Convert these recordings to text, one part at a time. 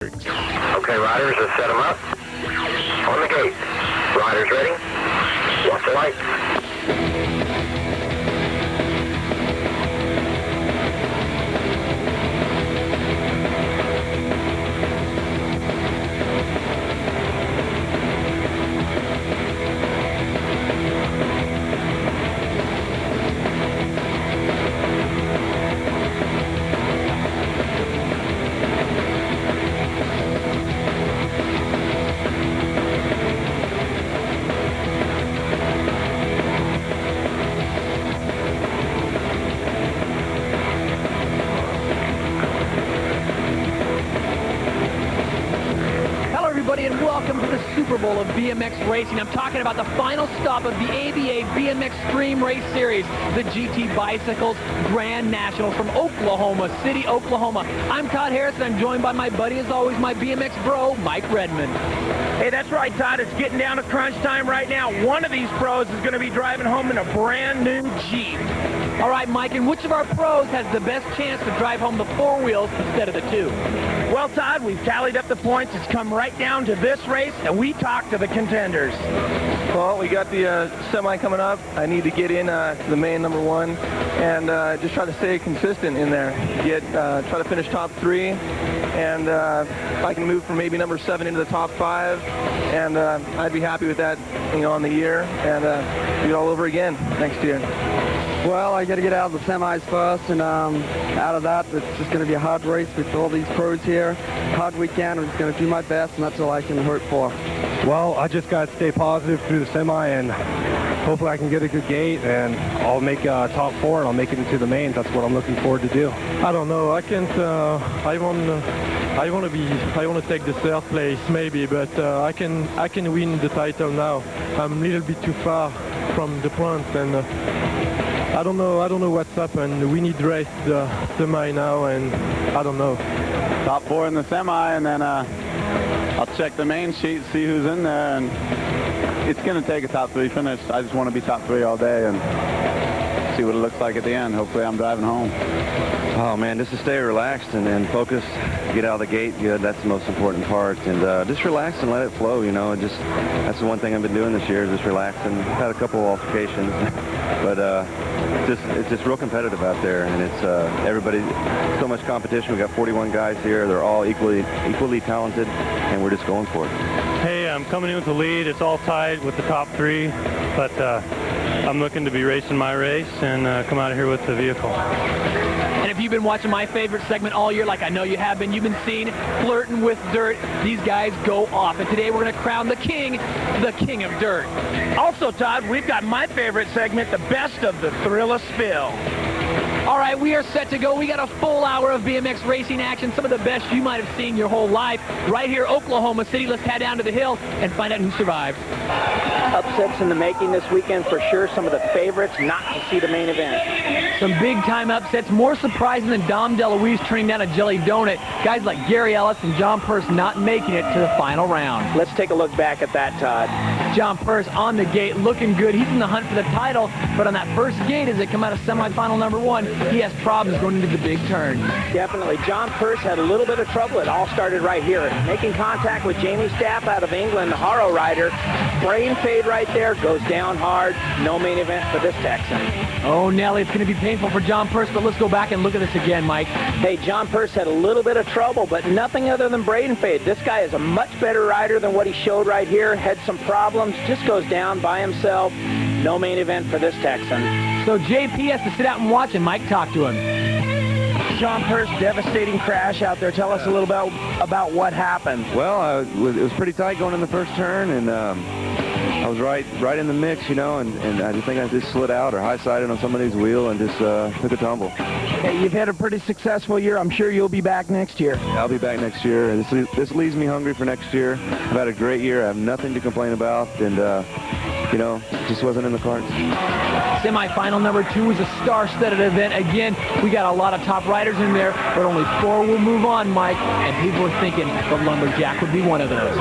Okay, riders, let's set them up. On the gate. Riders ready? Watch the lights. And welcome to the Super Bowl of BMX racing. I'm talking about the final stop of the ABA BMXtreme race series, the GT Bicycles Grand Nationals from Oklahoma City, Oklahoma. I'm Todd Harris, and I'm joined by my buddy, as always, my BMX bro, Mike Redmond. Hey, that's right, Todd. It's getting down to crunch time right now. One of these pros is going to be driving home in a brand new Jeep. All right, Mike, and which of our pros has the best chance to drive home the four wheels instead of the two? Well, Todd, we've tallied up the points. It's come right down to this race, and we talked to the contenders. Well, we got the semi coming up. I need to get in to the main number one and just try to stay consistent in there. Try to finish top three, and if I can move from maybe number 7 into the top 5, and I'd be happy with that, on the year, and do it all over again next year. Well, I got to get out of the semis first, and out of that, it's just going to be a hard race with all these pros here. Hard weekend. I'm just going to do my best, and that's all I can hope for. Well, I just got to stay positive through the semi, and hopefully I can get a good gate, and I'll make top 4, and I'll make it into the mains. That's what I'm looking forward to do. I don't know. I can't. I want to take the 3rd place maybe, but I can win the title now. I'm a little bit too far from the front, and I don't know what's happened. We need to race the semi now, and I don't know. Top 4 in the semi, and then I'll check the main sheet, see who's in there, and it's going to take a top 3 finish. I just want to be top 3 all day and see what it looks like at the end. Hopefully I'm driving home. Oh man, just to stay relaxed and focused, get out of the gate good. That's the most important part, and just relax and let it flow. And just that's the one thing I've been doing this year, just relaxing. I've had a couple of altercations, but it's just real competitive out there, and it's everybody, so much competition. We got 41 guys here. They're all equally talented, and we're just going for it. Hey, I'm coming in with the lead. It's all tied with the top 3, but I'm looking to be racing my race and come out of here with the vehicle. And if you've been watching my favorite segment all year, like I know you have been, you've been seeing Flirting with Dirt. These guys go off. And today we're going to crown the king of dirt. Also, Todd, we've got my favorite segment, the best of the Thrill of Spill. All right, we are set to go. We got a full hour of BMX racing action, some of the best you might have seen your whole life. Right here, Oklahoma City. Let's head down to the hill and find out who survives. Upsets in the making this weekend for sure. Some of the favorites not to see the main event. Some big-time upsets, more surprising than Dom DeLuise turning down a jelly donut. Guys like Gary Ellis and John Purse not making it to the final round. Let's take a look back at that, Todd. John Purse on the gate, looking good. He's in the hunt for the title, but on that first gate as they come out of semifinal number 1, he has problems going into the big turn. Definitely. John Purse had a little bit of trouble. It all started right here. Making contact with Jaime Staff out of England, the Harrow rider. Brain fade right there, goes down hard. No main event for this Texan. Oh, Nelly, it's going to be painful for John Purse, but let's go back and look at this again, Mike. Hey, John Purse had a little bit of trouble, but nothing other than brain fade. This guy is a much better rider than what he showed right here. Had some problems, just goes down by himself. No main event for this Texan. So JP has to sit out and watch, and Mike talk to him. John Purse, devastating crash out there. Tell us a little about what happened. Well, it was pretty tight going in the first turn, and I was right in the mix, and I just think I just slid out or high-sided on somebody's wheel and just took a tumble. Hey, you've had a pretty successful year. I'm sure you'll be back next year. I'll be back next year. This leaves me hungry for next year. I've had a great year. I have nothing to complain about, and just wasn't in the cards. Semi-final number 2 is a star-studded event. Again, we got a lot of top riders in there, but only 4 will move on, Mike, and people are thinking the Lumberjack would be one of those.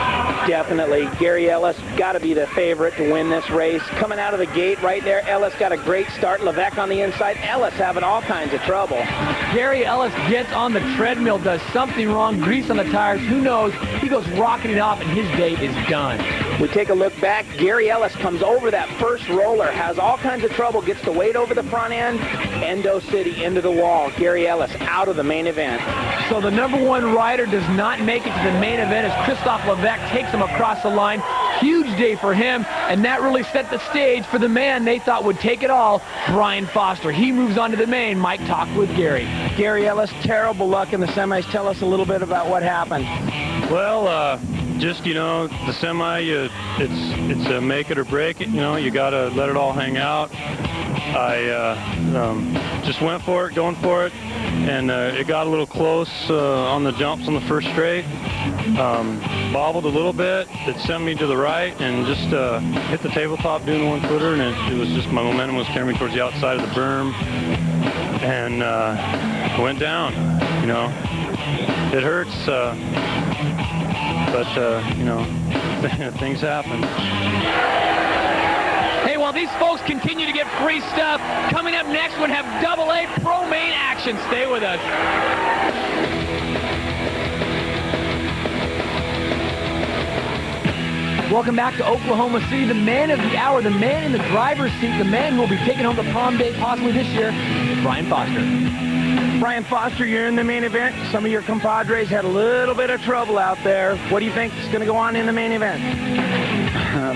Definitely. Gary Ellis got to be the favorite to win this race. Coming out of the gate right there, Ellis got a great start. Leveque on the inside. Ellis having all kinds of trouble. Gary Ellis gets on the treadmill, does something wrong, grease on the tires, who knows? He goes rocketing off, and his day is done. We take a look back. Gary Ellis comes over that first roller, has all kinds of trouble, gets the weight over the front end. Endo City into the wall. Gary Ellis out of the main event. So the number 1 rider does not make it to the main event as Christophe Leveque takes him across the line. Huge day for him, and that really set the stage for the man they thought would take it all, Brian Foster. He moves on to the main. Mike talked with Gary. Gary Ellis, terrible luck in the semis. Tell us a little bit about what happened. Well, just, you know, the semi, it's a make it or break it, you know, you got to let it all hang out. I just went for it, going for it, and it got a little close on the jumps on the first straight. Bobbled a little bit. It sent me to the right and just hit the tabletop doing the 1-footer, and it was just my momentum was carrying me towards the outside of the berm, and went down. You know, it hurts, but you know, things happen. Hey, while these folks continue to get free stuff, coming up next we'll have AA Pro Main action. Stay with us. Welcome back to Oklahoma City. The man of the hour, the man in the driver's seat, the man who will be taking home the Palm Day possibly this year, Brian Foster. Brian Foster, you're in the main event. Some of your compadres had a little bit of trouble out there. What do you think is going to go on in the main event?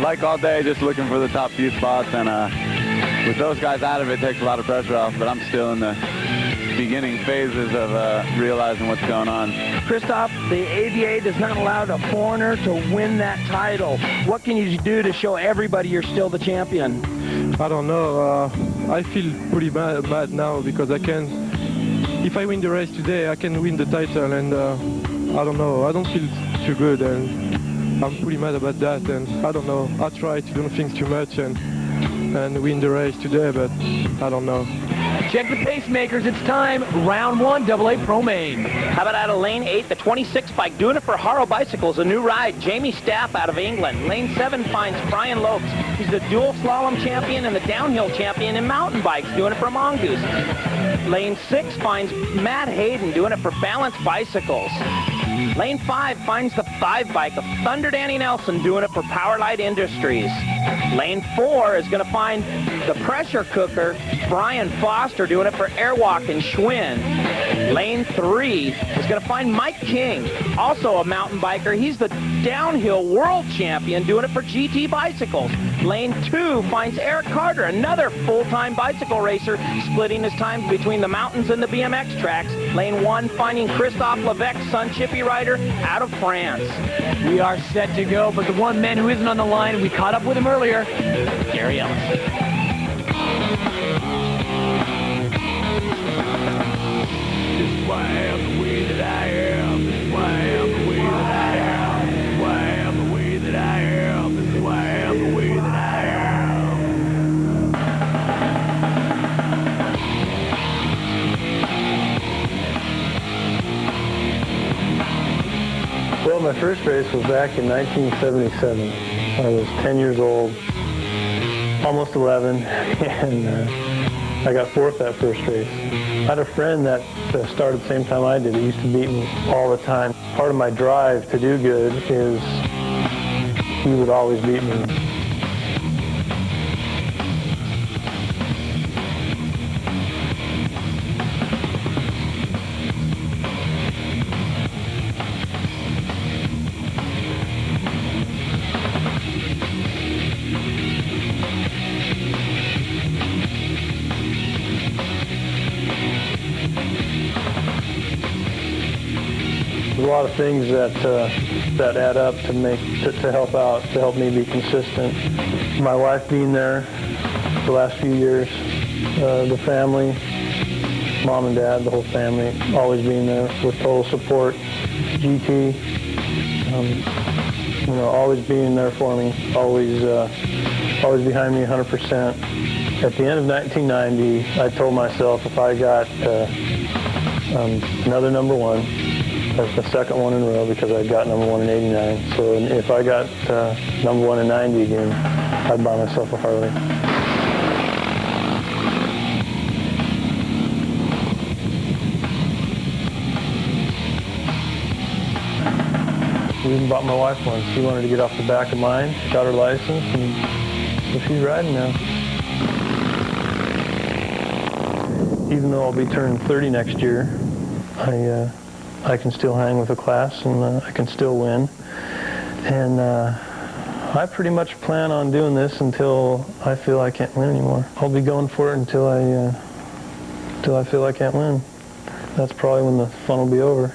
Like all day, just looking for the top few spots, and with those guys out of it, takes a lot of pressure off, but I'm still in the beginning phases of realizing what's going on. Christophe, the ABA does not allow a foreigner to win that title. What can you do to show everybody you're still the champion? I don't know. I feel pretty bad now because I can, if I win the race today, I can win the title, and I don't know. I don't feel too good, and I'm pretty mad about that, and I don't know. I try to do things too much and win the race today, but I don't know. Check the pacemakers. It's time. Round 1, AA Pro Main. How about out of lane 8, the 26 bike, doing it for Haro Bicycles, a new ride. Jaime Staff out of England. Lane 7 finds Brian Lopes. He's the dual slalom champion and the downhill champion in mountain bikes, doing it for Mongoose. Lane 6 finds Matt Haden, doing it for Balance Bicycles. Lane 5 finds the 5 bike of Thunder Danny Nelson, doing it for Powerlight Industries. Lane 4 is going to find the pressure cooker, Brian Foster, doing it for Airwalk and Schwinn. Lane 3 is going to find Mike King, also a mountain biker. He's the downhill world champion, doing it for GT Bicycles. Lane 2 finds Eric Carter, another full-time bicycle racer, splitting his time between the mountains and the BMX tracks. Lane 1 finding Christophe Leveque, Sun Chippy rider out of France. We are set to go, but the one man who isn't on the line, we caught up with him earlier, Gary Ellis. This is why I am the way that I am. This is why I am the way that I am. This is why I am the way that I am. This is why I am the way that I am. Well, my first race was back in 1977. I was 10 years old, almost 11, and I got 4th that first race. I had a friend that started the same time I did. He used to beat me all the time. Part of my drive to do good is he would always beat me. A lot of things that add up to help me be consistent. My wife being there the last few years, the family, mom and dad, the whole family, always being there with total support. GT, You know, always being there for me, always behind me 100%. At the end of 1990, I told myself if I got another number one, that's the second one in a row because I got number one in 89. So if I got number one in 90 again, I'd buy myself a Harley. I even bought my wife one. She wanted to get off the back of mine, got her license, and so she's riding now. Even though I'll be turning 30 next year, I can still hang with a class and I can still win. And I pretty much plan on doing this until I feel I can't win anymore. I'll be going for it until I feel I can't win. That's probably when the fun will be over.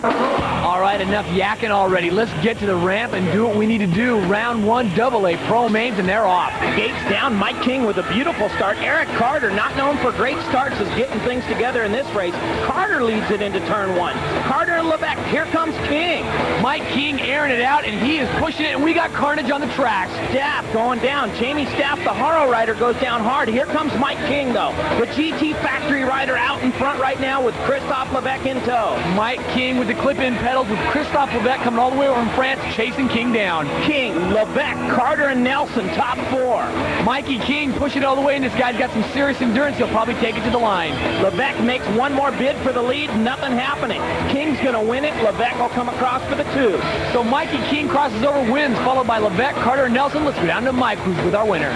All right, enough yakking already. Let's get to the ramp and do what we need to do. Round one, AA Pro Mains, and they're off. Gates down, Mike King with a beautiful start. Eric Carter, not known for great starts, is getting things together in this race. Carter leads it into turn one. Carter and Leveque, here comes King. Mike King airing it out, and he is pushing it, and we got carnage on the tracks. Staff going down. Jaime Staff, the Haro rider, goes down hard. Here comes Mike King, though. The GT Factory rider out in front right now with Christophe Leveque in tow. Mike King with the clip-in pedals with Christophe Leveque coming all the way over from France, chasing King down. King, Leveque, Carter, and Nelson, top four. Mikey King pushing it all the way, and this guy's got some serious endurance. He'll probably take it to the line. Leveque makes one more bid for the lead, nothing happening. King's going to win it. Leveque will come across for the two. So Mikey King crosses over, wins, followed by Leveque, Carter, and Nelson. Let's go down to Mike, who's with our winner.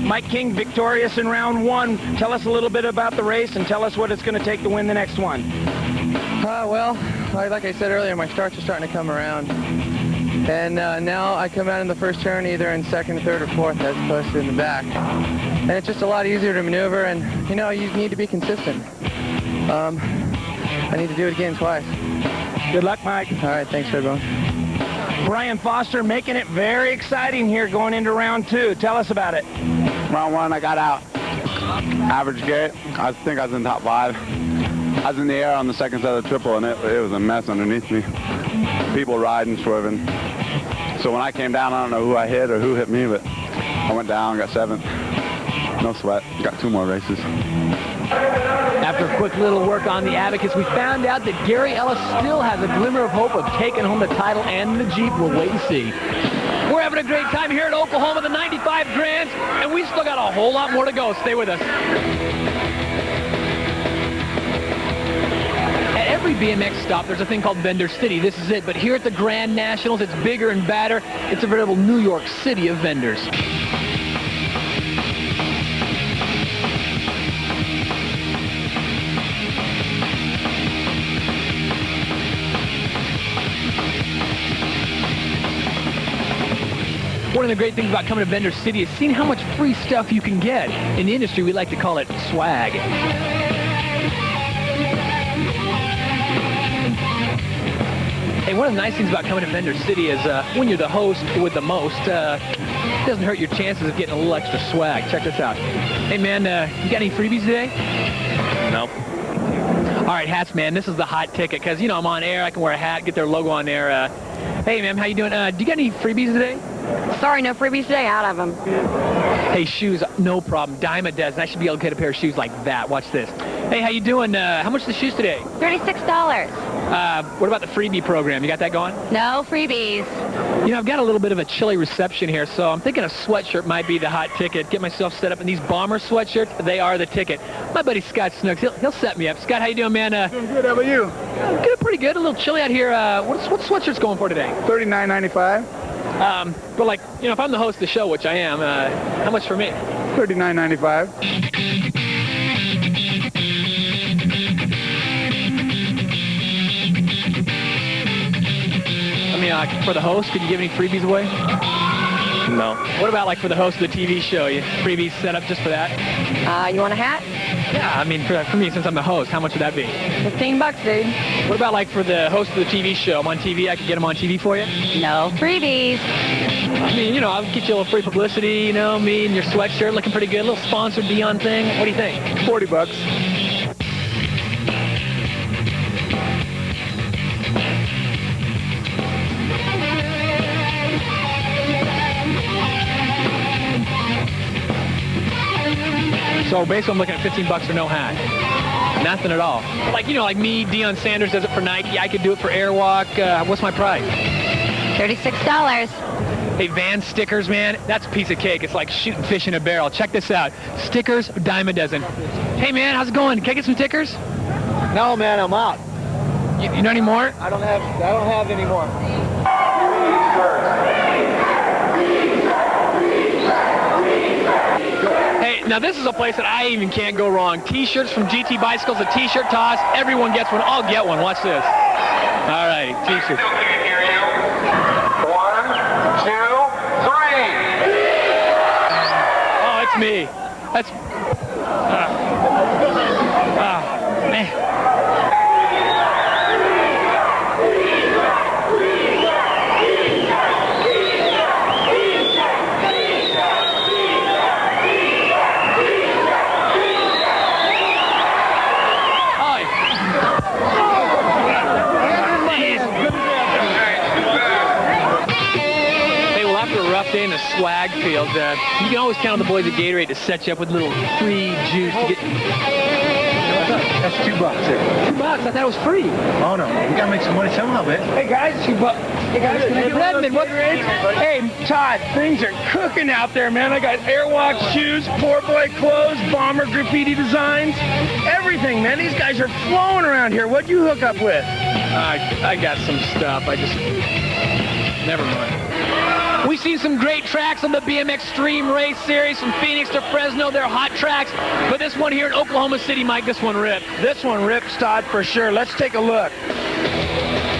Mike King victorious in round one. Tell us a little bit about the race and tell us what it's going to take to win the next one. Well, like I said earlier, my starts are starting to come around. And now I come out in the first turn either in second, third, or fourth as opposed to in the back. And it's just a lot easier to maneuver, and, you know, you need to be consistent. I need to do it again twice. Good luck, Mike. All right, thanks, everyone. Brian Foster making it very exciting here going into round two. Tell us about it. Round one, I got out. Average gate. I think I was in top 5. I was in the air on the second set of the triple, and it was a mess underneath me. People riding, swerving. So when I came down, I don't know who I hit or who hit me, but I went down, got 7th. No sweat. Got 2 more races. After a quick little work on the Abacus, we found out that Gary Ellis still has a glimmer of hope of taking home the title and the Jeep. We'll wait and see. We're having a great time here at Oklahoma, the 95 Grands, and we still got a whole lot more to go. Stay with us. At every BMX stop, there's a thing called Vendor City. This is it. But here at the Grand Nationals, it's bigger and badder. It's a veritable New York City of vendors. One of the great things about coming to Vendor City is seeing how much free stuff you can get. In the industry, we like to call it swag. Hey, one of the nice things about coming to Vendor City is when you're the host with the most, it doesn't hurt your chances of getting a little extra swag. Check this out. Hey, man, you got any freebies today? Nope. All right, hats, man. This is the hot ticket because, you know, I'm on air. I can wear a hat, get their logo on there. Hey, ma'am, how you doing? Do you got any freebies today? Sorry, no freebies today. Out of them. Hey, shoes, no problem. Jaime does, and I should be able to get a pair of shoes like that. Watch this. Hey, how you doing? How much are the shoes today? $36. What about the freebie program? You got that going? No freebies. You know, I've got a little bit of a chilly reception here, so I'm thinking a sweatshirt might be the hot ticket. Get myself set up in these bomber sweatshirts. They are the ticket. My buddy Scott Snooks, he'll set me up. Scott, how you doing, man? Doing good. How about you? Good, pretty good. A little chilly out here. What sweatshirt's going for today? $39.95. But like, you know, if I'm the host of the show, which I am, how much for me? $39.95. I mean, for the host, could you give any freebies away? No. What about like for the host of the TV show? You freebies set up just for that? You want a hat? Yeah, I mean, for me, since I'm the host, how much would that be? $15, dude. What about like for the host of the TV show? I'm on TV, I could get them on TV for you? No freebies. I mean, you know, I'll get you a little free publicity, you know, me and your sweatshirt looking pretty good. A little sponsored Dion thing. What do you think? $40. So basically I'm looking at 15 bucks or no hat. Nothing at all. Like, you know, like me, Deion Sanders does it for Nike. I could do it for Airwalk. What's my price? $36. Hey, Van stickers, man, that's a piece of cake. It's like shooting fish in a barrel. Check this out. Stickers, a dime a dozen. Hey, man, how's it going? Can I get some stickers? No, man, I'm out. You know any more? I don't have any more. Hey, now this is a place that I even can't go wrong. T-shirts from GT Bicycles, a T-shirt toss. Everyone gets one. I'll get one. Watch this. All right, T-shirt. 1, 2, 3. Oh, it's me. That's... man. Day in the swag field. You can always count on the boys at Gatorade to set you up with a little free juice to get... That's $2 here. $2? I thought it was free. Oh no, we gotta make some money somehow, man. Hey guys, $2. Hey guys, can I get Redmond, what? Hey, Todd, things are cooking out there, man. I got Airwalk shoes, poor boy clothes, bomber graffiti designs, everything, man. These guys are flowing around here. What'd you hook up with? I got some stuff. I just... Never mind. We've seen some great tracks on the BMXtreme race series from Phoenix to Fresno. They're hot tracks, but this one here in Oklahoma City, Mike, this one ripped. This one rips, Todd, for sure. Let's take a look.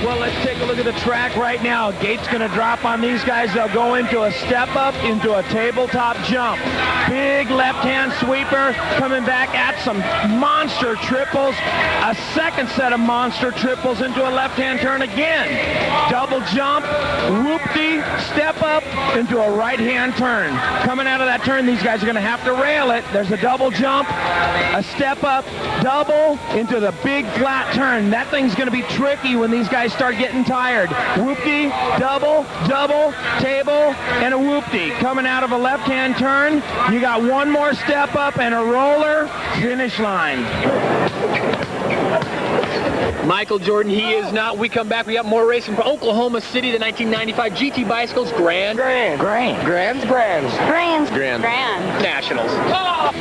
Well, let's take a look at the track right now. Gate's going to drop on these guys. They'll go into a step up, into a tabletop jump. Big left-hand sweeper coming back at some monster triples. A second set of monster triples into a left-hand turn again. Double jump, whoop-dee, step up into a right-hand turn. Coming out of that turn, these guys are going to have to rail it. There's a double jump, a step up, double into the big flat turn. That thing's going to be tricky when these guys start getting tired. Whoop-dee, double, double, table, and a whoop-dee. Coming out of a left-hand turn, you got one more step up and a roller, finish line. Michael Jordan, he is not. We come back. We got more racing from Oklahoma City, the 1995 GT Bicycles Grand Nationals. Oh!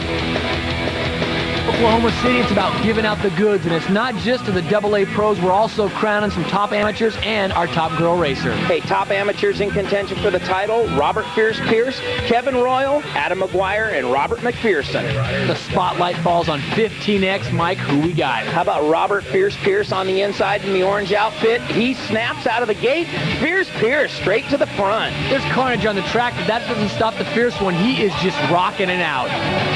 Oklahoma City, it's about giving out the goods, and it's not just to the AA pros. We're also crowning some top amateurs and our top girl racer. Hey, top amateurs in contention for the title: Robert Pierce, Kevin Royal, Adam McGuire, and Robert McPherson. The spotlight falls on 15X. Mike, who we got? How about Robert Pierce on the inside in the orange outfit? He snaps out of the gate. Pierce straight to the front. There's carnage on the track, but that doesn't stop the Fierce one. He is just rocking it out.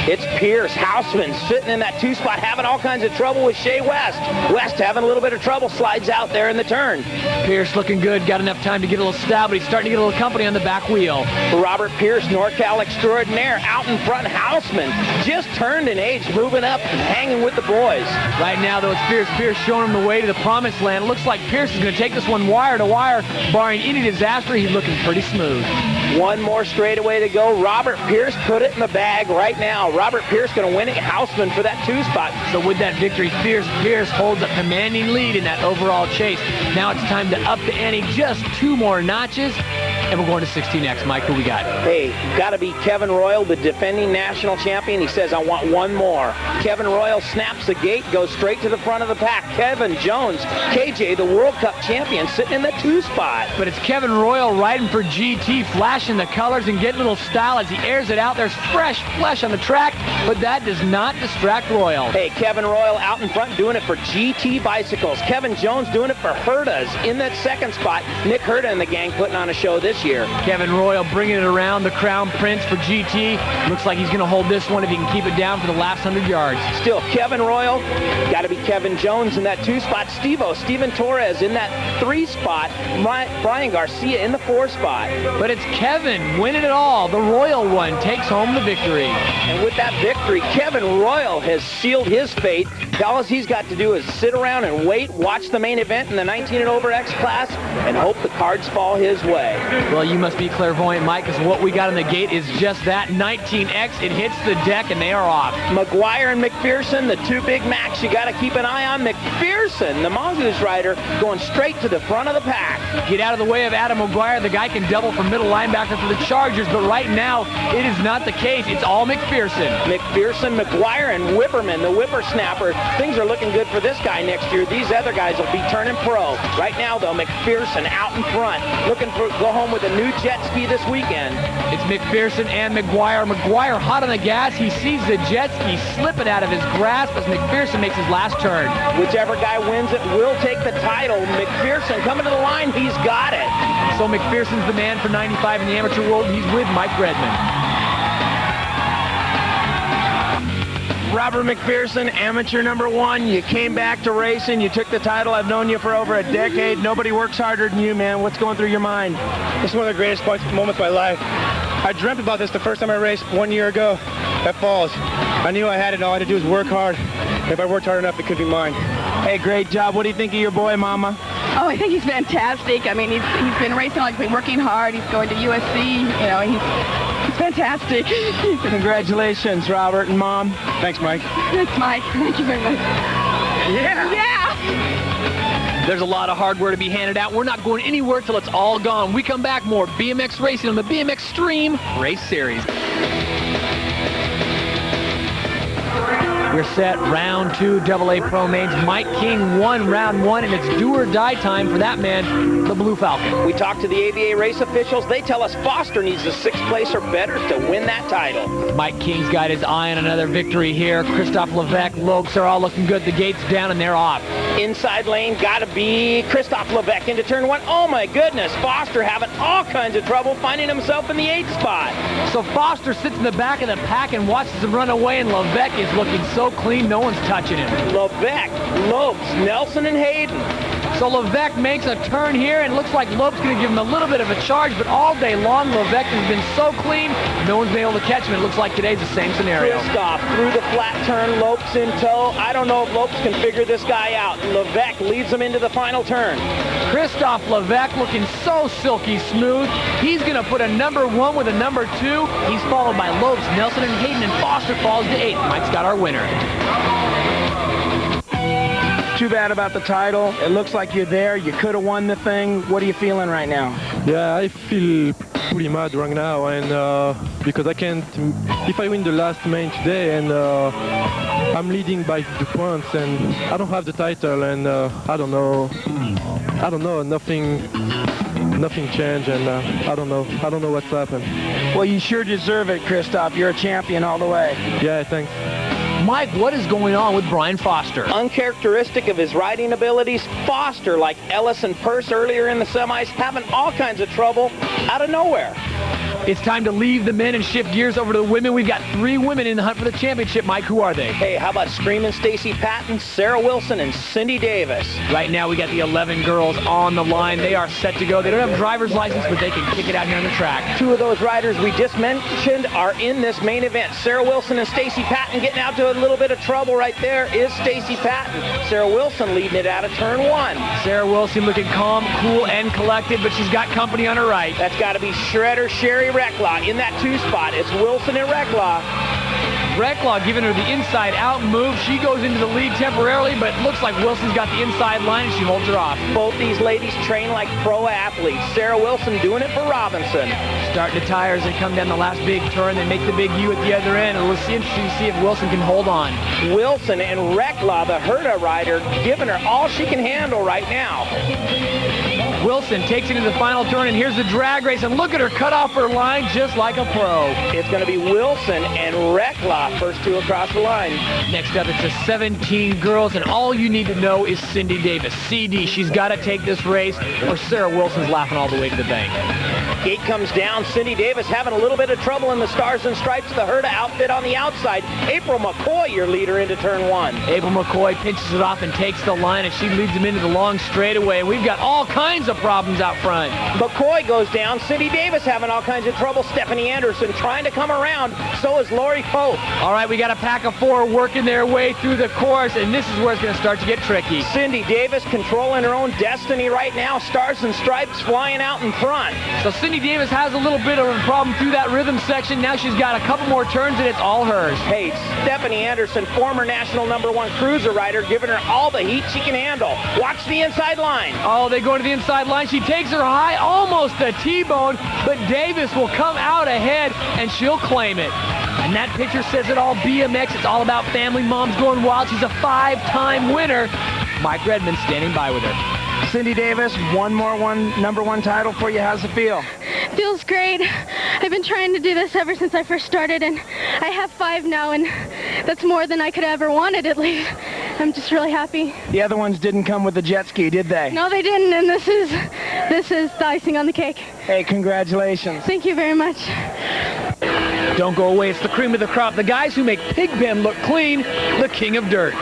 It's Pierce. Houseman sitting in that two spot, having all kinds of trouble with Shea West. West having a little bit of trouble, slides out there in the turn. Pierce looking good, got enough time to get a little style, but he's starting to get a little company on the back wheel. Robert Pierce, NorCal extraordinaire, out in front. Houseman just turned in age, moving up and hanging with the boys. Right now, though, it's Pierce showing him the way to the promised land. It looks like Pierce is going to take this one wire to wire. Barring any disaster, he's looking pretty smooth. One more straightaway to go. Robert Pierce put it in the bag right now. Robert Pierce going to win it. Houseman for that two spot. So with that victory, Pierce holds a commanding lead in that overall chase. Now it's time to up the ante just 2 more notches. And we're going to 16X. Mike, who we got? Hey, got to be Kevin Royal, the defending national champion. He says, I want one more. Kevin Royal snaps the gate, goes straight to the front of the pack. Kevin Jones, KJ, the World Cup champion, sitting in the 2 spot. But it's Kevin Royal riding for GT, flashing the colors and getting a little style as he airs it out. There's fresh flesh on the track, but that does not distract Royal. Hey, Kevin Royal out in front doing it for GT Bicycles. Kevin Jones doing it for Herdas in that 2nd spot. Nick Herda and the gang putting on a show this year. Kevin Royal bringing it around the Crown Prince for GT. Looks like he's going to hold this one if he can keep it down for the last 100 yards. Still Kevin Royal. Got to be Kevin Jones in that 2 spot. Steven Torres in that 3 spot. Brian Garcia in the 4 spot. But it's Kevin winning it all. The Royal one takes home the victory. And with that victory, Kevin Royal has sealed his fate. All he's got to do is sit around and wait, watch the main event in the 19 and over X class, and hope the cards fall his way. Well, you must be clairvoyant, Mike, because what we got on the gate is just that 19X. It hits the deck, and they are off. McGuire and McPherson, the two Big Macs you got to keep an eye on. McPherson, the Mongoose rider, going straight to the front of the pack. Get out of the way of Adam McGuire. The guy can double from middle linebacker for the Chargers, but right now, it is not the case. It's all McPherson. McPherson, McGuire, and Whipperman, the whippersnapper. Things are looking good for this guy next year. These other guys will be turning pro. Right now, though, McPherson out in front, looking to go home with a new jet ski this weekend. It's McPherson and McGuire. McGuire hot on the gas. He sees the jet ski slipping out of his grasp as McPherson makes his last turn. Whichever guy wins it will take the title. McPherson coming to the line. He's got it. So McPherson's the man for 95 in the amateur world. He's with Mike Redmond. Robert McPherson, amateur number 1. You came back to racing. You took the title. I've known you for over a decade. Nobody works harder than you, man. What's going through your mind? This is one of the greatest moments of my life. I dreamt about this the first time I raced 1 year ago at Falls. I knew I had it. All I had to do was work hard. If I worked hard enough, it could be mine. Hey, great job. What do you think of your boy, Mama? Oh, I think he's fantastic. I mean, he's been racing, like, been working hard. He's going to USC. You know, he's fantastic. Congratulations, Robert and Mom. Thanks, Mike. Thanks, Mike. Thank you very much. Yeah. Yeah. There's a lot of hardware to be handed out. We're not going anywhere till it's all gone. We come back, more BMX racing on the BMXtreme Race Series. We're set, round 2, AA Pro Mains. Mike King won round 1, and it's do or die time for that man, the Blue Falcon. We talked to the ABA race officials. They tell us Foster needs a 6th place or better to win that title. Mike King's got his eye on another victory here. Christophe, Leveque, Lopes are all looking good. The gate's down, and they're off. Inside lane, gotta be Christophe Leveque into turn 1. Oh my goodness, Foster having all kinds of trouble finding himself in the 8th spot. So Foster sits in the back of the pack and watches him run away, and Leveque is looking so clean, no one's touching him. Leveque, Lopes, Nelson, and Haden. So Leveque makes a turn here, and looks like Lopes going to give him a little bit of a charge, but all day long, Leveque has been so clean, no one's been able to catch him. It looks like today's the same scenario. Christophe through the flat turn, Lopes in tow. I don't know if Lopes can figure this guy out. Leveque leads him into the final turn. Christophe Leveque looking so silky smooth. He's going to put a number 1 with a number 2. He's followed by Lopes, Nelson, and Haden, and Foster falls to 8th. Mike's got our winner. Too bad about the title. It looks like you're there. You could have won the thing. What are you feeling right now? Yeah, I feel pretty mad right now, and because I can't. If I win the last main today, and I'm leading by 2 points, and I don't have the title, and I don't know. Nothing changed, and I don't know what's happened. Well, you sure deserve it, Christophe. You're a champion all the way. Yeah, thanks. Mike, what is going on with Brian Foster? Uncharacteristic of his riding abilities, Foster, like Ellis and Purse earlier in the semis, having all kinds of trouble out of nowhere. It's time to leave the men and shift gears over to the women. We've got 3 women in the hunt for the championship. Mike, who are they? Hey, how about Screaming Stacy Patton, Sarah Wilson, and Cindy Davis? Right now, we got the 11 girls on the line. They are set to go. They don't have a driver's license, but they can kick it out here on the track. 2 of those riders we just mentioned are in this main event. Sarah Wilson and Stacy Patton getting out to a little bit of trouble right there is Stacy Patton. Sarah Wilson leading it out of turn 1. Sarah Wilson looking calm, cool, and collected, but she's got company on her right. That's got to be Shredder Sherry Recklaw in that 2 spot. It's Wilson and Recklaw. Recklaw giving her the inside-out move. She goes into the lead temporarily, but looks like Wilson's got the inside line, and she holds her off. Both these ladies train like pro athletes. Sarah Wilson doing it for Robinson. Starting the tires, they come down the last big turn. They make the big U at the other end, and we'll see interesting to see if Wilson can hold on. Wilson and Recklaw, the Herta rider, giving her all she can handle right now. Wilson takes it into the final turn, and here's the drag race, and look at her cut off her line just like a pro. It's going to be Wilson and Recklaw, first 2 across the line. Next up, it's a 17 girls, and all you need to know is Cindy Davis. CD, she's got to take this race, or Sarah Wilson's laughing all the way to the bank. Gate comes down. Cindy Davis having a little bit of trouble in the Stars and Stripes, the Herta outfit on the outside. April McCoy, your leader, into turn 1. April McCoy pinches it off and takes the line, and she leads him into the long straightaway. We've got all kinds of of problems out front. McCoy goes down. Cindy Davis having all kinds of trouble. Stephanie Anderson trying to come around. So is Lori Pope. All right, we got a pack of 4 working their way through the course, and this is where it's going to start to get tricky. Cindy Davis controlling her own destiny right now. Stars and Stripes flying out in front. So Cindy Davis has a little bit of a problem through that rhythm section. Now she's got a couple more turns, and it's all hers. Hey, Stephanie Anderson, former national #1 cruiser rider, giving her all the heat she can handle. Watch the inside line. Oh, they go to the inside line. She takes her high, almost a T-bone, but Davis will come out ahead, and she'll claim it. And that picture says it all. BMX, it's all about family. Mom's going wild. She's a 5-time winner. Mike Redmond standing by with her. Cindy Davis, one more #1 title for you. How's it feel? Feels great. I've been trying to do this ever since I first started, and I have 5 now, and that's more than I could have ever wanted, at least. I'm just really happy. The other ones didn't come with the jet ski, did they? No, they didn't, and this is the icing on the cake. Hey, congratulations. Thank you very much. Don't go away. It's the cream of the crop. The guys who make Pig Pen look clean, the king of dirt.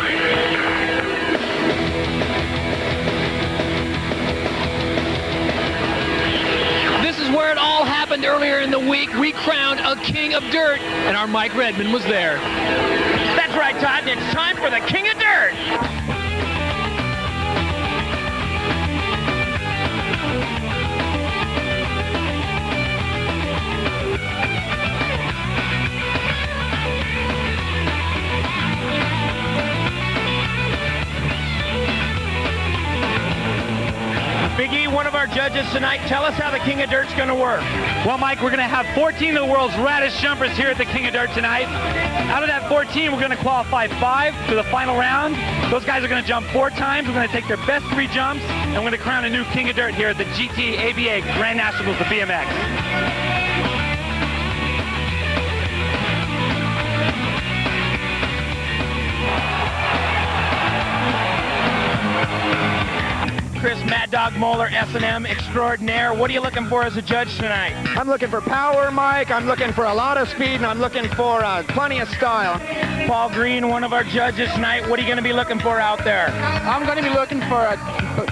This is where it all happened earlier in the week. We crowned a king of dirt, and our Mike Redmond was there. That's right, Todd. It's time for the king of dirt. Biggie, one of our judges tonight, tell us how the King of Dirt's going to work. Well, Mike, we're going to have 14 of the world's raddest jumpers here at the King of Dirt tonight. Out of that 14, we're going to qualify 5 to the final round. Those guys are going to jump 4 times. We're going to take their best 3 jumps, and we're going to crown a new King of Dirt here at the GT ABA Grand Nationals of BMX. Chris Mad Dog Moeller, S&M extraordinaire. What are you looking for as a judge tonight? I'm looking for power, Mike. I'm looking for a lot of speed, and I'm looking for plenty of style. Paul Green, one of our judges tonight. What are you going to be looking for out there? I'm going to be looking for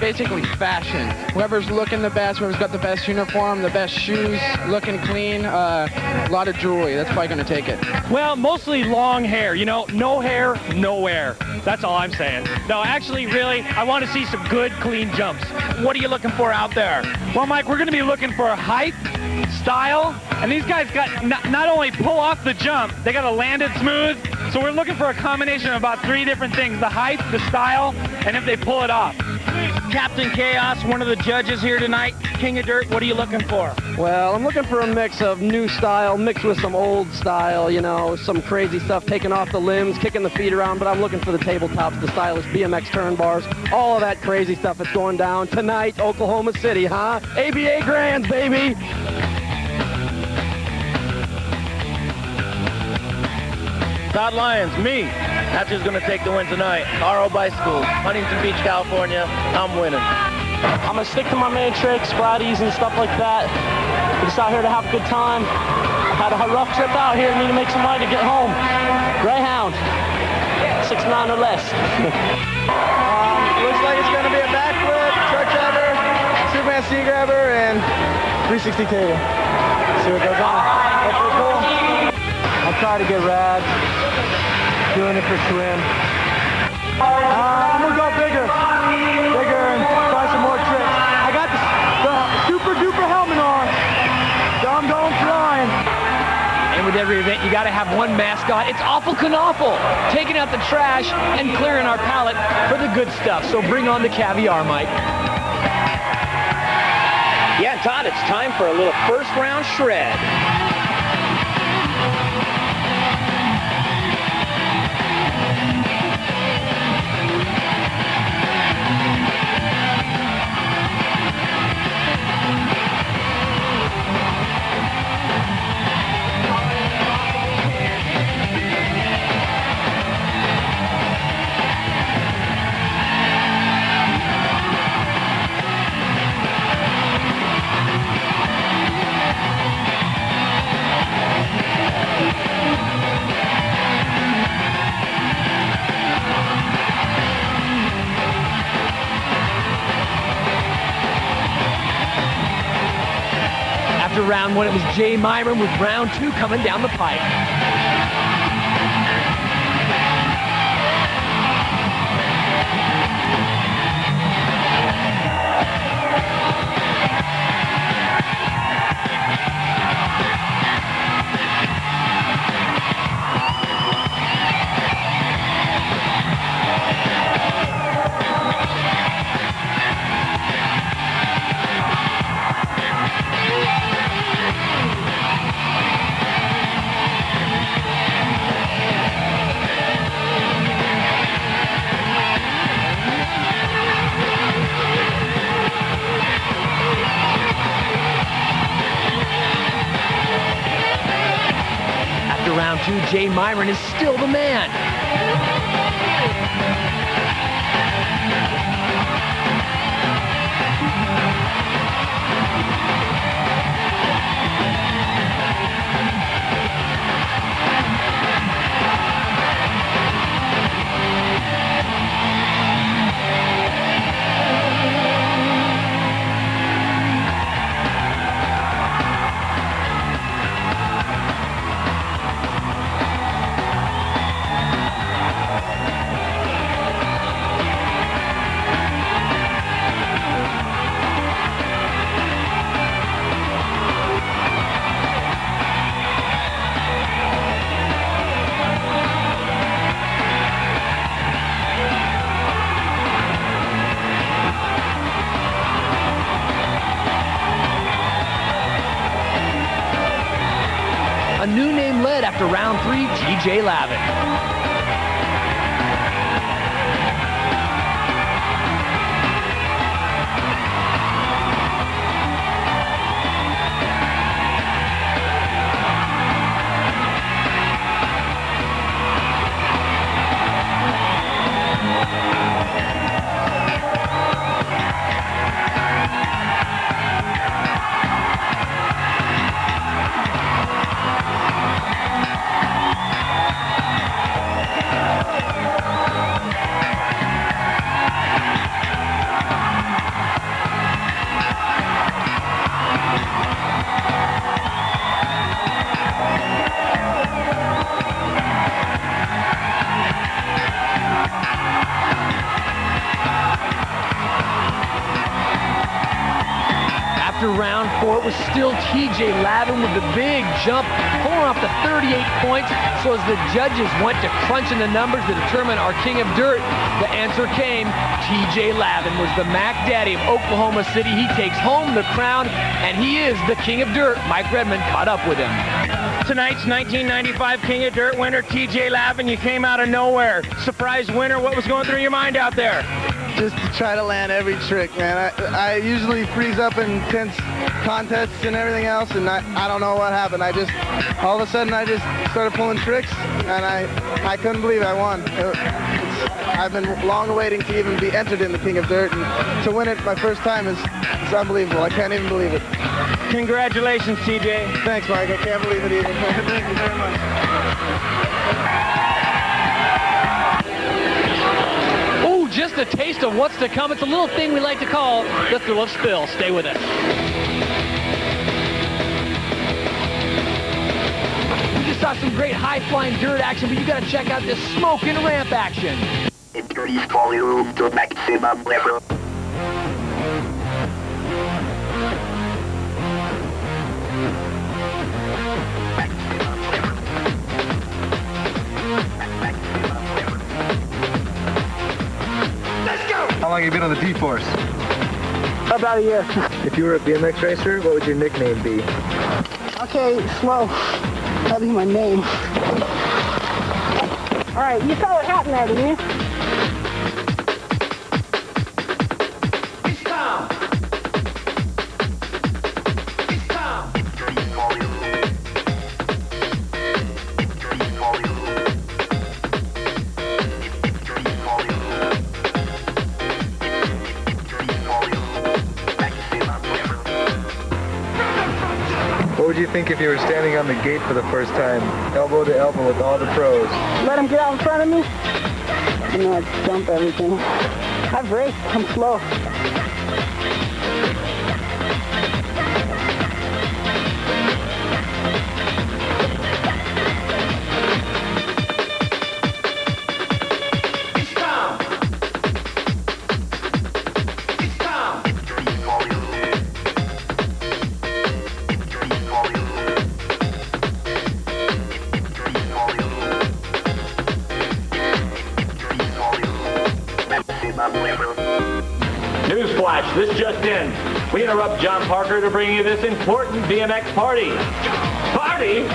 basically fashion. Whoever's looking the best, whoever's got the best uniform, the best shoes, looking clean, a lot of jewelry. That's probably going to take it. Well, mostly long hair. You know, no hair, nowhere. That's all I'm saying. No, actually, really, I want to see some good, clean jumps. What are you looking for out there? Well, Mike, we're going to be looking for height, style, and these guys got not only pull off the jump, they got to land it smooth. So we're looking for a combination of about 3 different things: the height, the style, and if they pull it off. Captain Chaos, one of the judges here tonight. King of Dirt, what are you looking for? Well, I'm looking for a mix of new style mixed with some old style, you know, some crazy stuff, taking off the limbs, kicking the feet around, but I'm looking for the tabletops, the stylish BMX turn bars, all of that crazy stuff that's going down tonight, Oklahoma City, huh? ABA Grands, baby! Todd Lyons, me. That's who's going to take the win tonight. RO Bicycles, Huntington Beach, California. I'm winning. I'm going to stick to my main tricks, flatties and stuff like that. We're just out here to have a good time. Had a rough trip out here, need to make some money to get home. Greyhound, 6'9" or less. Looks like it's going to be a backflip, truck driver, Superman C grabber, and 360 table. See what goes on. Hopefully cool. I'll try to get rad. Doing it for swim. I'm going to go bigger and try some more tricks. I got the super duper helmet on, so I'm going flying. And with every event, you got to have one mascot. It's Awful Kanoffle, taking out the trash and clearing our palate for the good stuff. So bring on the caviar, Mike. Yeah, Todd, it's time for a little first round shred. After round one, it was Jaime with round two coming down the pipe. Round two, Jaime is still the man. A new name led after round three, TJ Leveque. After round four, it was still TJ Leveque with the big jump, pulling off the 38 points. So as the judges went to crunching the numbers to determine our king of dirt, the answer came. TJ Leveque was the Mac Daddy of Oklahoma City. He takes home the crown, and he is the king of dirt. Mike Redmond caught up with him. Tonight's 1995 King of Dirt winner, TJ Leveque. You came out of nowhere. Surprise winner. What was going through your mind out there? Just to try to land every trick, man. I usually freeze up in intense contests and everything else, and I don't know what happened. All of a sudden, I just started pulling tricks, and I couldn't believe I won. I've been long waiting to even be entered in the King of Dirt, and to win it my first time is unbelievable. I can't even believe it. Congratulations, TJ. Thanks, Mike. I can't believe it either. Thank you very much. Just a taste of what's to come. It's a little thing we like to call the thrill of spill. Stay with us. We just saw some great high-flying dirt action, but you got to check out this smoking ramp action. Increase volume to maximum level. How long have you been on the D-Force? About a year. If you were a BMX racer, what would your nickname be? Okay, slow. That'd be my name. All right, you saw what happened there, didn't you? What would you think if you were standing on the gate for the first time, elbow to elbow with all the pros? Let him get out in front of me, and then I'd dump everything. I've raced, I'm slow. this just in. We interrupt John Parker to bring you this important BMX party. Party?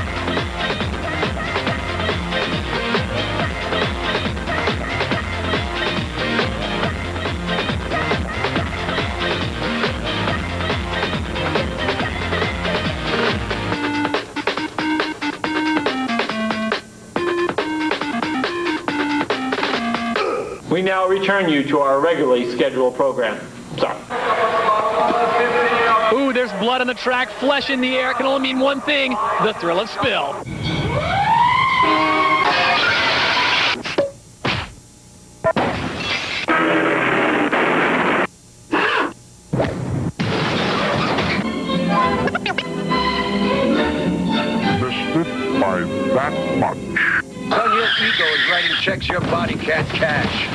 We now return you to our regularly scheduled program. Sorry. Ooh, there's blood on the track, flesh in the air. It can only mean one thing, the thrill of spill. Missed by that much. Son, your ego is writing checks your body can't cash.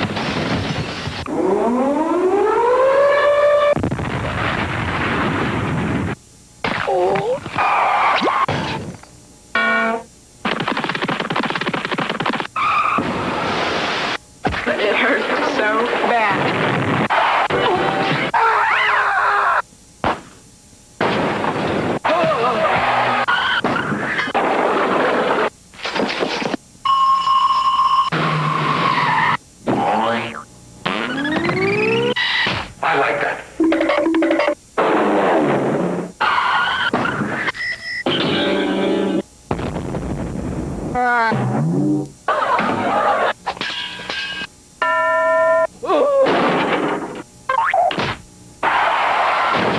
It hurts so bad. I like that.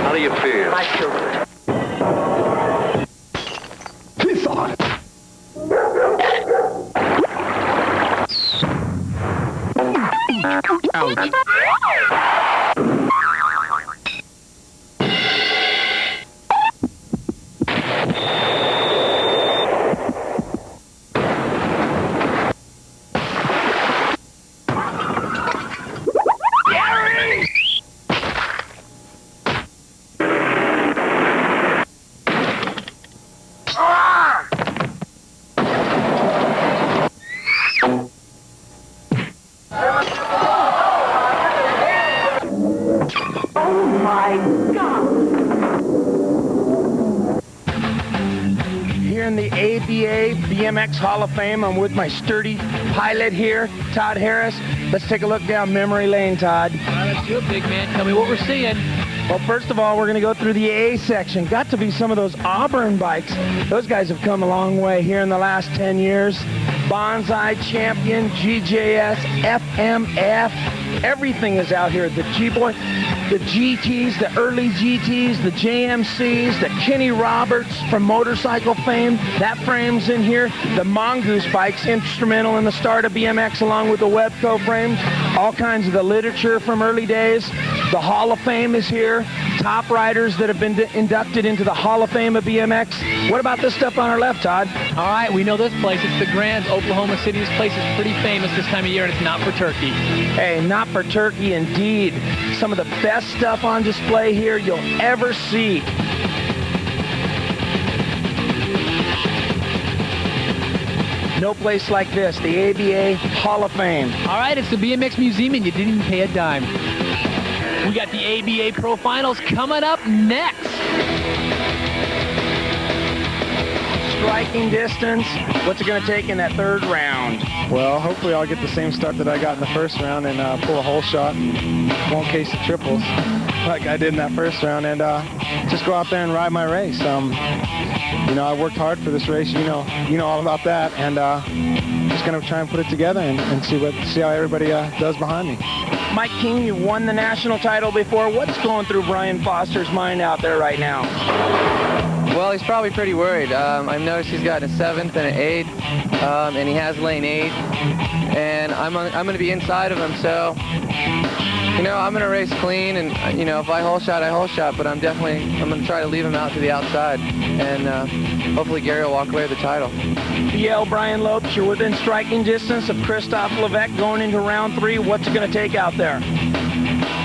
How do you feel? My children. Piss on it. Ouch. Here in the ABA BMX Hall of Fame, I'm with my sturdy pilot here, Todd Harris. Let's take a look down memory lane, Todd. All right, let's do it, big man. Tell me what we're seeing. Well, first of all, we're going to go through the A section. Got to be some of those Auburn bikes. Those guys have come a long way here in the last 10 years. Bonsai Champion, GJS, FMF. Everything is out here. The G-Boy, the GTs, the early GTs, the JMCs, the Kenny Roberts from motorcycle fame. That frame's in here. The Mongoose bikes, instrumental in the start of BMX, along with the Webco frames. All kinds of the literature from early days. The Hall of Fame is here. Top riders that have been inducted into the Hall of Fame of BMX. What about this stuff on our left, Todd? All right, we know this place. It's the Grands, Oklahoma City. This place is pretty famous this time of year, and it's not for turkey. Hey, not for turkey indeed. Some of the best stuff on display here you'll ever see. No place like this, the ABA Hall of Fame. All right, it's the BMX Museum, and you didn't even pay a dime. We got the ABA Pro Finals coming up next. Striking distance. What's it going to take in that third round? Well, hopefully I'll get the same start that I got in the first round and pull a whole shot. Won't case the triples like I did in that first round, and just go out there and ride my race. You know, I worked hard for this race. You know all about that, and just going to try and put it together and see how everybody does behind me. Mike King, you won the national title before. What's going through Brian Foster's mind out there right now? Well, he's probably pretty worried. I've noticed he's got a 7th and an 8th, and he has lane 8, and I'm going to be inside of him, so, you know, I'm going to race clean, and, you know, if I hole shot, I hole shot, but I'm going to try to leave him out to the outside, and hopefully Gary will walk away with the title. PL Brian Lopes, you're within striking distance of Christophe Leveque going into round 3. What's it going to take out there?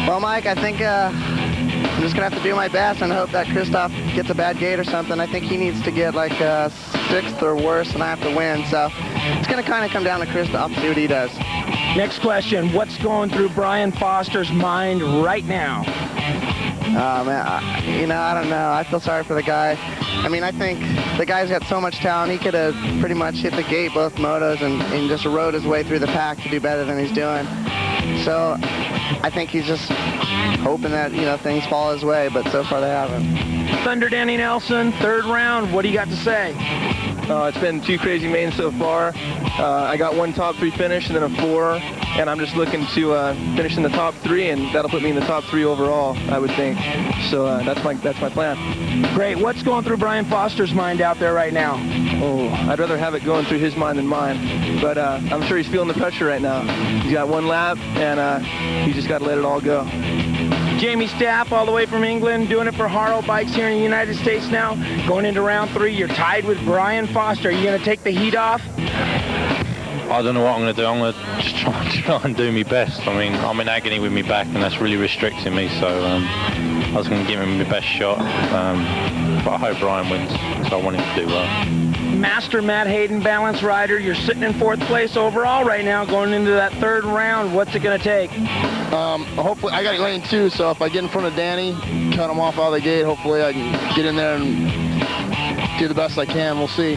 Well, Mike, I think I'm just going to have to do my best and hope that Christophe gets a bad gate or something. I think he needs to get like a 6th or worse, and I have to win. So it's going to kind of come down to Christophe, see what he does. Next question, what's going through Brian Foster's mind right now? Man, I don't know. I feel sorry for the guy. I mean, I think the guy's got so much talent. He could have pretty much hit the gate both motos and just rode his way through the pack to do better than he's doing. So I think he's just hoping that, things fall his way, but so far they haven't. Thunder Danny Nelson, third round. What do you got to say? It's been 2 crazy mains so far. I got 1 top 3 finish and then a 4, and I'm just looking to finish in the top 3, and that'll put me in the top 3 overall, I would think. So that's my plan. Great. What's going through Brian Foster's mind out there right now? Oh, I'd rather have it going through his mind than mine, but I'm sure he's feeling the pressure right now. He's got 1 lap, and he's just got to let it all go. Jaime Staff, all the way from England, doing it for Haro Bikes here in the United States now. Going into round 3, you're tied with Brian Foster. Are you going to take the heat off? I don't know what I'm going to do. I'm going to just try and do my best. I mean, I'm in agony with my back, and that's really restricting me, so I was going to give him my best shot, but I hope Brian wins, so I want him to do well. Master Matt Haden, balance rider. You're sitting in 4th place overall right now, going into that 3rd round. What's it going to take? Hopefully, I got lane 2, so if I get in front of Danny, cut him off out of the gate, hopefully I can get in there and do the best I can. We'll see.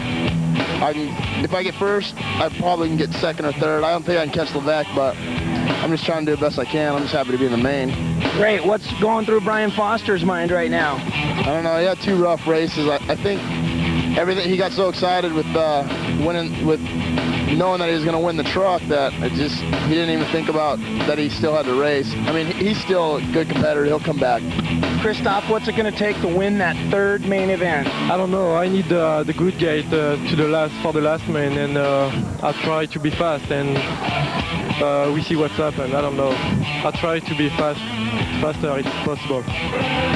If I get first, I probably can get 2nd or 3rd. I don't think I can catch Leveque, but I'm just trying to do the best I can. I'm just happy to be in the main. Great. What's going through Brian Foster's mind right now? I don't know. He had 2 rough races. I think everything, he got so excited with winning, with knowing that he was going to win the truck, that he didn't even think about that he still had to race. I mean, he's still a good competitor. He'll come back. Christophe, what's it going to take to win that 3rd main event? I don't know. I need the good gate for the last main, and I'll try to be fast, and we see what's happened. I don't know. I'll try to be faster if possible.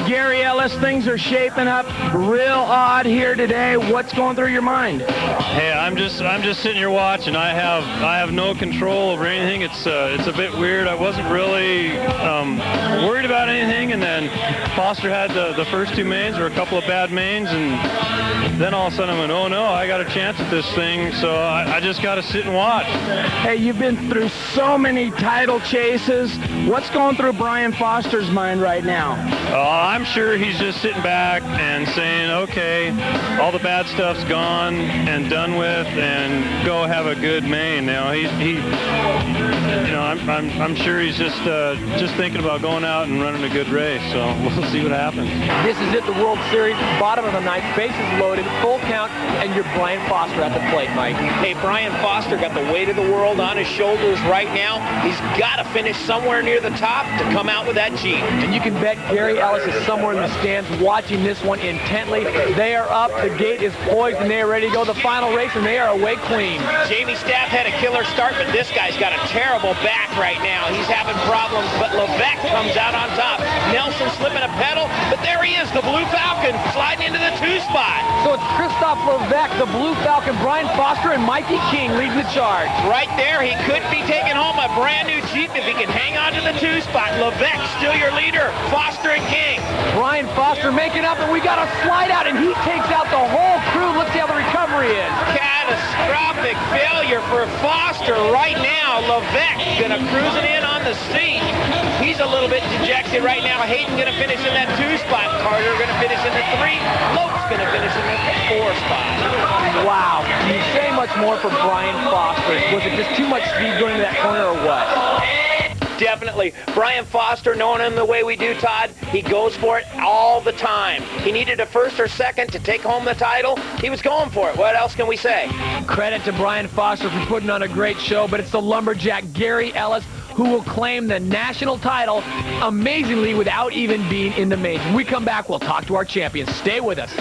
Gary Ellis, things are shaping up real odd here today. What's going through your mind? Hey, I'm just sitting here watching. I have no control over anything. It's a bit weird. I wasn't really worried about anything, and then Foster had the first 2 mains, or a couple of bad mains, and then all of a sudden I went, oh no, I got a chance at this thing, so I just got to sit and watch. Hey, you've been through so many title chases. What's going through Brian Foster's mind right now? I'm sure he's just sitting back and saying, okay, all the bad stuff's gone and done with, and go have a good main. I'm sure he's just thinking about going out and running a good race. So we'll see what happens. This is it, the World Series, bottom of the 9th, bases loaded, full count, and you're Brian Foster at the plate, Mike. Hey, Brian Foster got the weight of the world on his shoulders right now. He's got to finish somewhere near the top to come out with that Jeep. And you can bet Gary Ellis is somewhere in the stands watching this one intently. They are up, the gate is poised, and they are ready to go the final race, and they are away clean. Jaime Staff had a killer start, but this guy's got a terrible back right now. He's having problems, but Leveque comes out on top. Nelson slipping a pedal, but there he is, the Blue Falcon, sliding into the 2 spot. So it's Christophe Leveque, the Blue Falcon, Brian Foster, and Mikey King leading the charge. Right there, he could be taking home a brand new Jeep if he can hang on to the 2 spot. Leveque still your leader, Foster and King. Brian Foster making up, and we got a slide out, and he takes out the whole crew. Let's see how the recovery is. Catastrophic failure for Foster right now. Leveque gonna cruise it in on the seat. He's a little bit dejected right now. Haden gonna finish in that 2 spot. Carter gonna finish in the 3. Lope's gonna finish in the 4 spot. Wow. You say much more for Brian Foster. Was it just too much speed going into that corner or what? Definitely. Brian Foster, knowing him the way we do, Todd, he goes for it all the time. He needed a 1st or 2nd to take home the title. He was going for it. What else can we say? Credit to Brian Foster for putting on a great show, but it's the lumberjack Gary Ellis who will claim the national title, amazingly, without even being in the main. When we come back, we'll talk to our champions. Stay with us.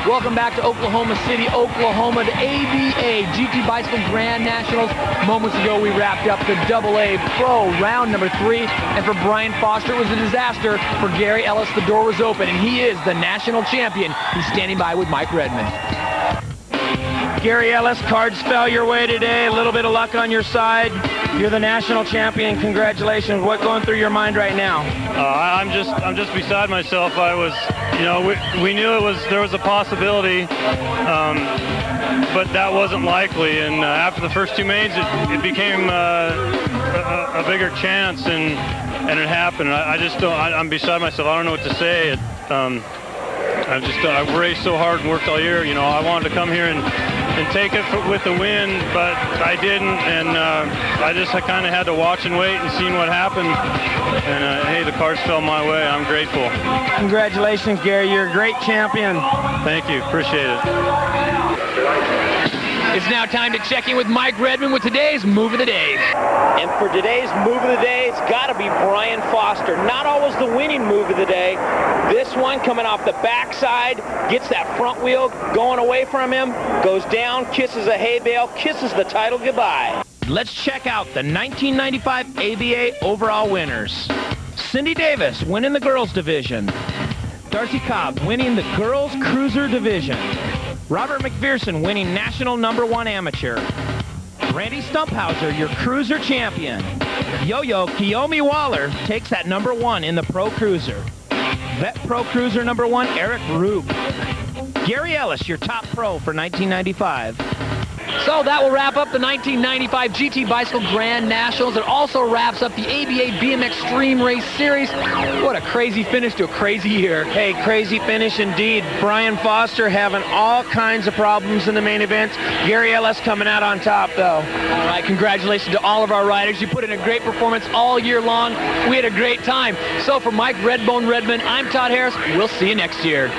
Welcome back to Oklahoma City, Oklahoma, the ABA GT Bicycle Grand Nationals. Moments ago, we wrapped up the AA Pro round number 3, and for Brian Foster, it was a disaster. For Gary Ellis, the door was open, and he is the national champion. He's standing by with Mike Redmond. Gary Ellis, cards fell your way today. A little bit of luck on your side. You're the national champion. Congratulations. What's going through your mind right now? I'm just beside myself. I was, we knew there was a possibility, but that wasn't likely. And after the first 2 mains, it became a bigger chance. And and it happened. I just don't. I'm beside myself. I don't know what to say. I've raced so hard and worked all year. You know, I wanted to come here and take it with the win, but I didn't, and I kind of had to watch and wait and see what happened. And hey, the cards fell my way. I'm grateful. Congratulations, Gary. You're a great champion. Thank you. Appreciate it. It's now time to check in with Mike Redmond with today's Move of the Day. And for today's Move of the Day, it's got to be Brian Foster. Not always the winning move of the day. This one coming off the backside, gets that front wheel going away from him, goes down, kisses a hay bale, kisses the title goodbye. Let's check out the 1995 ABA overall winners. Cindy Davis winning the girls division. Darcy Cobb winning the girls cruiser division. Robert McPherson winning national #1 amateur. Randy Stumphauser, your cruiser champion. Yo-Yo Kiyomi Waller takes that #1 in the pro cruiser. Vet pro cruiser #1, Eric Rube. Gary Ellis, your top pro for 1995. So that will wrap up the 1995 GT Bicycle Grand Nationals. It also wraps up the ABA BMXtreme Race Series. What a crazy finish to a crazy year. Hey, crazy finish indeed. Brian Foster having all kinds of problems in the main events. Gary Ellis coming out on top, though. All right, congratulations to all of our riders. You put in a great performance all year long. We had a great time. So for Mike Redbone Redmond, I'm Todd Harris. We'll see you next year.